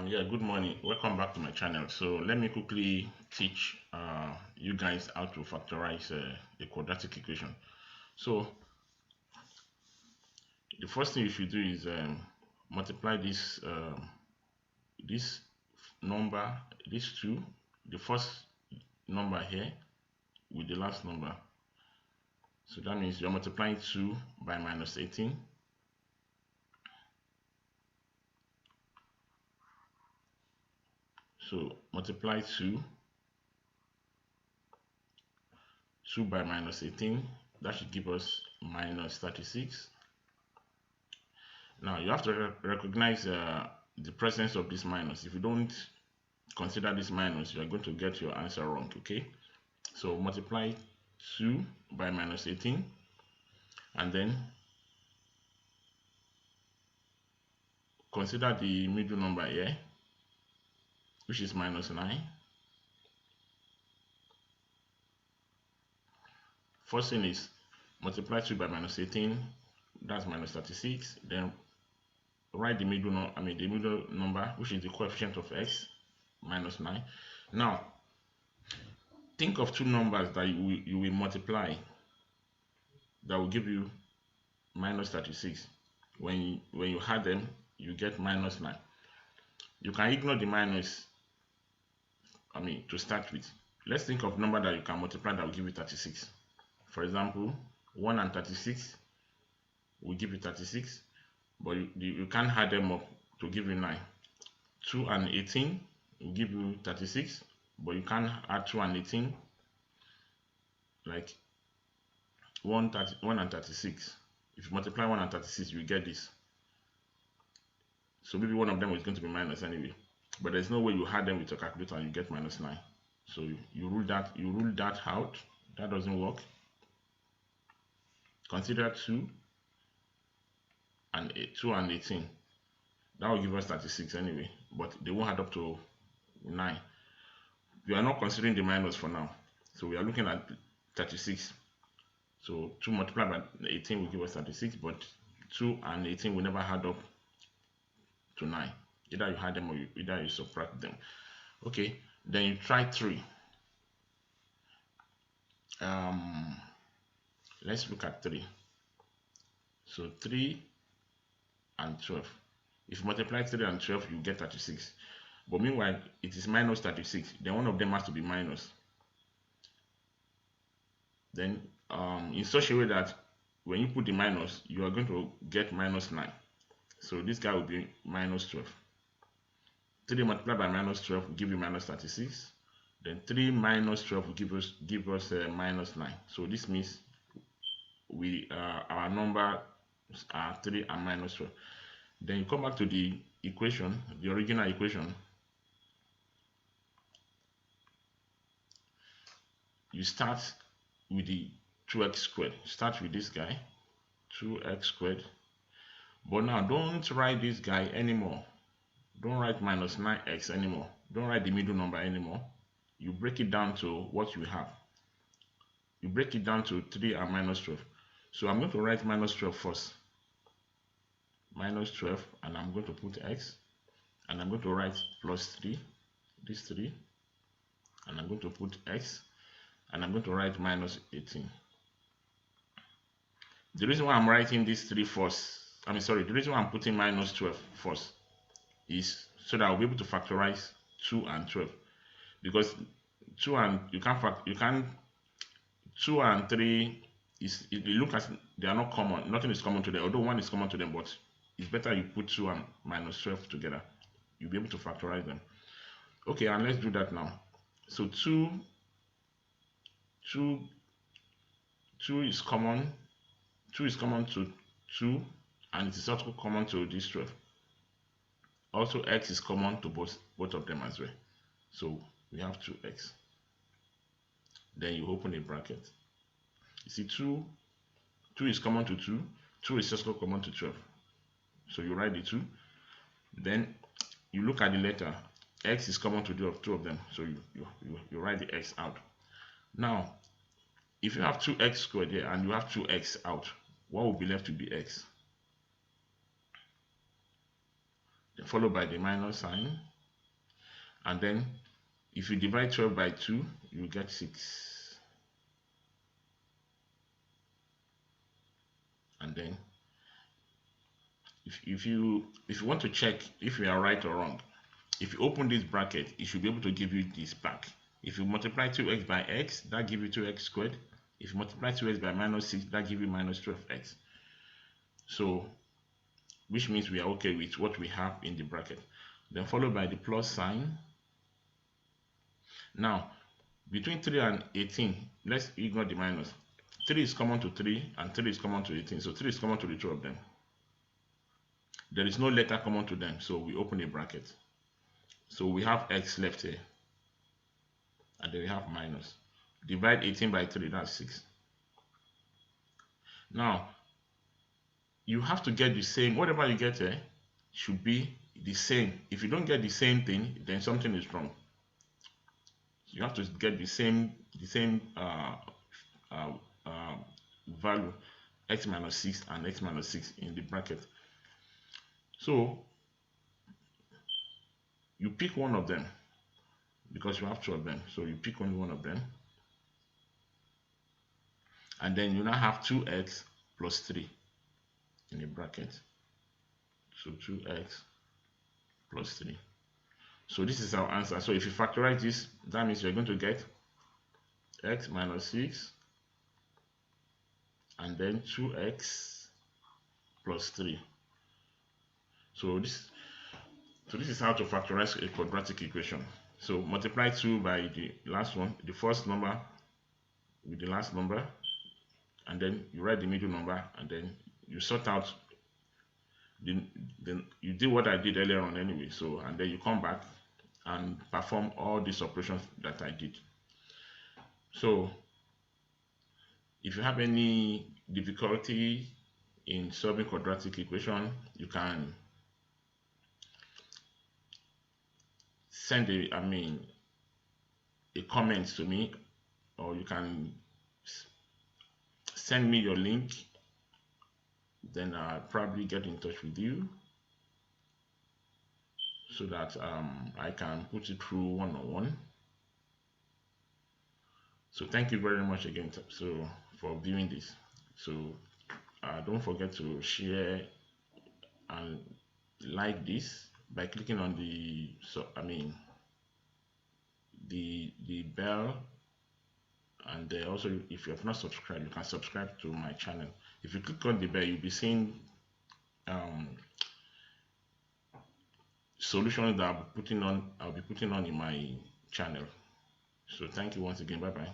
Yeah, good morning. Welcome back to my channel. So let me quickly teach you guys how to factorize a quadratic equation. So the first thing you should do is multiply this number, this two, the first number here with the last number. So that means you're multiplying 2 by minus 18. So multiply 2 by minus 18. That should give us minus 36. Now you have to recognize the presence of this minus. If you don't consider this minus, you are going to get your answer wrong. Okay, so multiply 2 by minus 18, and then consider the middle number here, which is minus 9. First thing is multiply 2 by minus 18, that's minus 36. Then write the middle number, which is the coefficient of x, minus 9. Now think of two numbers that you will multiply that will give you minus 36. When you add them, you get minus 9. You can ignore the minus to start with. Let's think of number that you can multiply that will give you 36. For example, 1 and 36 will give you 36, but you can't add them up to give you 9. 2 and 18 will give you 36, but you can't add 2 and 18 like 1 and 36. If you multiply 1 and 36, you get this. So maybe one of them is going to be minus anyway, but there's no way you add them with your calculator and you get minus 9. So you rule that out. That doesn't work. Consider 2 and 18. That will give us 36 anyway, but they won't add up to 9. We are not considering the minus for now, so we are looking at 36. So 2 multiplied by 18 will give us 36, but 2 and 18 will never add up to 9. Either you add them or either you subtract them. Okay, then you try 3. Let's look at 3. So 3 and 12. If you multiply 3 and 12, you get 36. But meanwhile, it is minus 36. Then one of them has to be minus. Then in such a way that when you put the minus, you are going to get minus 9. So this guy will be minus 12. 3 multiplied by minus 12 will give you minus 36. Then 3 minus 12 will give us minus 9. So this means our number are 3 and minus 12. Then you come back to the equation, the original equation. You start with the 2x squared. Start with this guy, 2x squared. But now don't write this guy anymore. Don't write minus 9x anymore. Don't write the middle number anymore. You break it down to what you have. You break it down to 3 and minus 12. So I'm going to write minus 12 first. Minus 12, and I'm going to put x, and I'm going to write plus 3, this 3, and I'm going to put x, and I'm going to write minus 18. The reason why I'm writing this 3 first, the reason why I'm putting minus 12 first is so that I'll be able to factorize 2 and 12, because 2 and 2 and 3 it look as they are not common. Nothing is common to them, although 1 is common to them, but it's better you put 2 and minus 12 together. You'll be able to factorize them. Okay, and let's do that now. So 2 is common. 2 is common to 2, and it is also common to this 12. Also, x is common to both of them as well. So we have 2x. Then you open a bracket. You see 2 is common to 2. 2 is also common to 12. So you write the 2. Then you look at the letter. X is common to two of them. So you write the x out. Now, if you have 2x squared here and you have 2x out, what will be left to be x? Then followed by the minus sign. And then if you divide 12 by 2, you get 6. And then if you want to check if you are right or wrong, if you open this bracket, it should be able to give you this back. If you multiply 2x by x, that gives you 2x squared. If you multiply 2x by minus 6, that gives you minus 12x. So, which means we are okay with what we have in the bracket. Then followed by the plus sign. Now, between 3 and 18, let's ignore the minus. 3 is common to 3 and 3 is common to 18. So 3 is common to the two of them. There is no letter common to them, so we open a bracket. So we have x left here. And then we have minus. Divide 18 by 3, that's 6. Now, you have to get the same, whatever you get here should be the same. If you don't get the same thing, then something is wrong. You have to get the same value, x minus 6 and x minus 6 in the bracket. So you pick one of them because you have two of them. So you pick only one of them. And then you now have 2x plus 3 in the bracket. So 2x plus 3. So this is our answer. So if you factorize this, that means you're going to get x minus 6 and then 2x plus 3. So this is how to factorize a quadratic equation. So multiply 2 by the last one, the first number with the last number, and then you write the middle number, and then you sort out then you did what I did earlier on anyway. So and then you come back and perform all these operations that I did. So if you have any difficulty in solving quadratic equation, you can send a comment to me, or you can send me your link, then I'll probably get in touch with you so that I can put it through one-on-one. So thank you very much again for viewing this. So don't forget to share and like this by clicking on the the bell, and also if you have not subscribed, you can subscribe to my channel. If you click on the bell, you'll be seeing solutions that I'll be putting on in my channel. So thank you once again. Bye bye.